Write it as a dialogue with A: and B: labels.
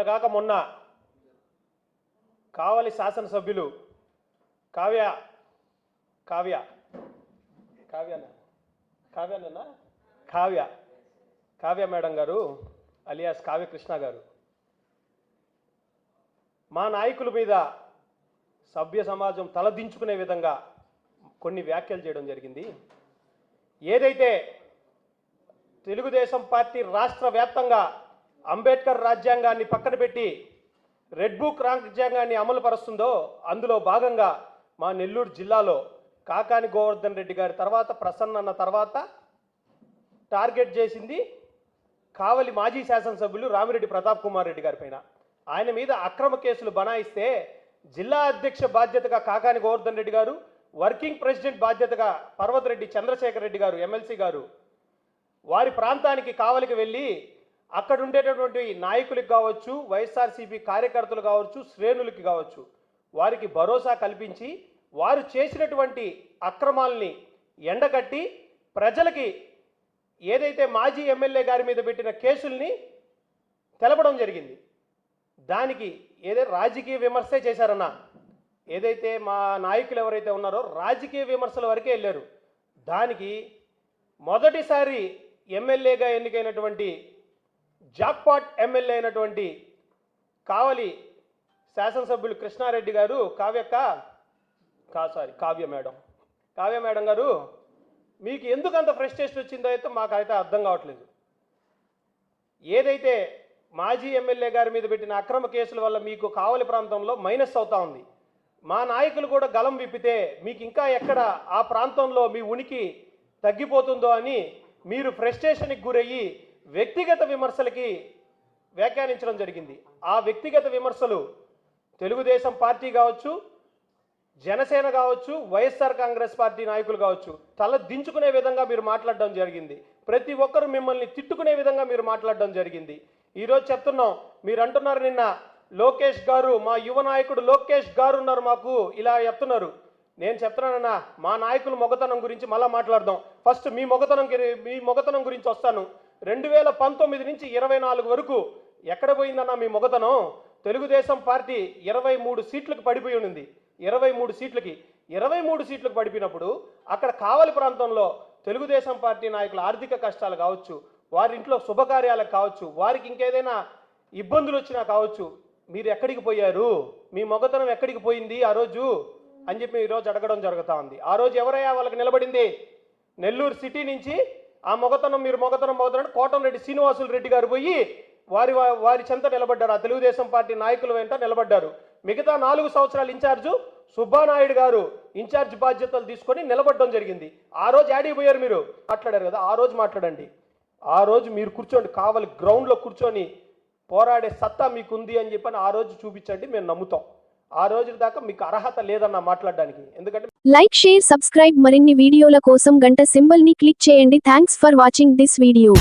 A: నిన్నగాక మొన్న కావలి శాసనసభ్యులు కావ్య మేడం గారు అలియాస్ కావ్య కృష్ణ గారు మా నాయకుల మీద సభ్య సమాజం తలదించుకునే విధంగా కొన్ని వ్యాఖ్యలు చేయడం జరిగింది. ఏదైతే తెలుగుదేశం పార్టీ రాష్ట్ర వ్యాప్తంగా అంబేద్కర్ రాజ్యాంగాన్ని పక్కన పెట్టి రెడ్ బుక్ రాజ్యాంగాన్ని అమలు పరుస్తుందో అందులో భాగంగా మా నెల్లూరు జిల్లాలో కాకాని గోవర్ధన్ రెడ్డి గారి తర్వాత ప్రసన్న అన్న తర్వాత టార్గెట్ చేసింది కావలి మాజీ శాసనసభ్యులు రామిరెడ్డి ప్రతాప్ కుమార్ రెడ్డి గారి పైన. ఆయన మీద అక్రమ కేసులు బనాయిస్తే జిల్లా అధ్యక్ష బాధ్యతగా కాకాని గోవర్ధన్ రెడ్డి గారు, వర్కింగ్ ప్రెసిడెంట్ బాధ్యతగా పర్వతరెడ్డి చంద్రశేఖర్ రెడ్డి గారు ఎమ్మెల్సీ గారు వారి ప్రాంతానికి కావలికి వెళ్ళి అక్కడ ఉండేటటువంటి నాయకులకు కావచ్చు, వైఎస్ఆర్సీపీ కార్యకర్తలు కావచ్చు, శ్రేణులకి కావచ్చు, వారికి భరోసా కల్పించి వారు చేసినటువంటి అక్రమాలని ఎండగట్టి ప్రజలకి ఏదైతే మాజీ ఎమ్మెల్యే గారి మీద పెట్టిన కేసుల్ని తెలపడం జరిగింది. దానికి ఏదైతే రాజకీయ విమర్శే చేశారన్న, ఏదైతే మా నాయకులు ఎవరైతే ఉన్నారో రాజకీయ విమర్శల వరకే వెళ్ళారు. దానికి మొదటిసారి ఎమ్మెల్యేగా ఎన్నికైనటువంటి జాక్పాట్ ఎమ్మెల్యే అయినటువంటి కావలి శాసనసభ్యులు కృష్ణారెడ్డి గారు కావ్య మేడం గారు మీకు ఎందుకు అంత ఫ్రస్ట్రేషన్ వచ్చిందో అయితే మాకైతే అర్థం కావట్లేదు. ఏదైతే మాజీ ఎమ్మెల్యే గారి మీద పెట్టిన అక్రమ కేసుల వల్ల మీకు కావలి ప్రాంతంలో మైనస్ అవుతా ఉంది. మా నాయకులు కూడా గలం విప్పితే మీకు ఇంకా ఎక్కడ ఆ ప్రాంతంలో మీ ఉనికి తగ్గిపోతుందో అని మీరు ఫ్రస్ట్రేషన్కి గురయ్యి వ్యక్తిగత విమర్శలకి వ్యాఖ్యానించడం జరిగింది. ఆ వ్యక్తిగత విమర్శలు తెలుగుదేశం పార్టీ కావచ్చు, జనసేన కావచ్చు, వైఎస్ఆర్ కాంగ్రెస్ పార్టీ నాయకులు కావచ్చు తల దించుకునే విధంగా మీరు మాట్లాడడం జరిగింది. ప్రతి ఒక్కరు మిమ్మల్ని తిట్టుకునే విధంగా మీరు మాట్లాడడం జరిగింది. ఈరోజు చెప్తున్నాం, మీరు అంటున్నారు నిన్న లోకేష్ గారు, మా యువ నాయకుడు లోకేష్ గారు ఉన్నారు మాకు ఇలా చెప్తున్నారు. నేను చెప్తున్నానన్నా, మా నాయకుల మొగతనం గురించి మళ్ళీ మాట్లాడదాం. ఫస్ట్ మీ మొగతనం గురించి వస్తాను. 2019 నుంచి 24 వరకు ఎక్కడ పోయిందన్నా మీ మొగతనం? తెలుగుదేశం పార్టీ 23 సీట్లకు పడిపోయి ఉంది. 23 సీట్లకు పడిపోయినప్పుడు అక్కడ కావలి ప్రాంతంలో తెలుగుదేశం పార్టీ నాయకుల ఆర్థిక కష్టాలు కావచ్చు, వారి ఇంట్లో శుభకార్యాలకు కావచ్చు, వారికి ఇంకేదైనా ఇబ్బందులు వచ్చినా కావచ్చు, మీరు ఎక్కడికి పోయారు? మీ మొగతనం ఎక్కడికి పోయింది ఆ రోజు అని చెప్పి ఈరోజు అడగడం జరుగుతూ ఉంది. ఆ రోజు ఎవరయ్యా వాళ్ళకి నిలబడింది? నెల్లూరు సిటీ నుంచి ఆ మీరు మొగతనం కోటంరెడ్డి శ్రీనివాసులు రెడ్డి గారు పోయి వారి చెంత నిలబడ్డారు. ఆ తెలుగుదేశం పార్టీ నాయకుల వెంట నిలబడ్డారు. మిగతా 4 సంవత్సరాలు ఇన్ఛార్జు సుబ్బానాయుడు గారు ఇన్ఛార్జ్ బాధ్యతలు తీసుకొని నిలబడడం జరిగింది. ఆ రోజు యాడికి పోయారు? మీరు మాట్లాడారు కదా, ఆ రోజు మాట్లాడండి. ఆ రోజు మీరు కూర్చోండి, కావలి గ్రౌండ్లో కూర్చొని పోరాడే సత్తా మీకుంది అని చెప్పని ఆ రోజు చూపించండి, మేము నమ్ముతాం. ఆ రోజు దాకా మీకు అర్హత లేదన్న మాట్లాడడానికి. ఎందుకంటే
B: లైక్, షేర్, సబ్స్క్రైబ్ మరిన్ని వీడియోల కోసం గంట సింబల్ ని క్లిక్ చేయండి. Thanks for watching this video.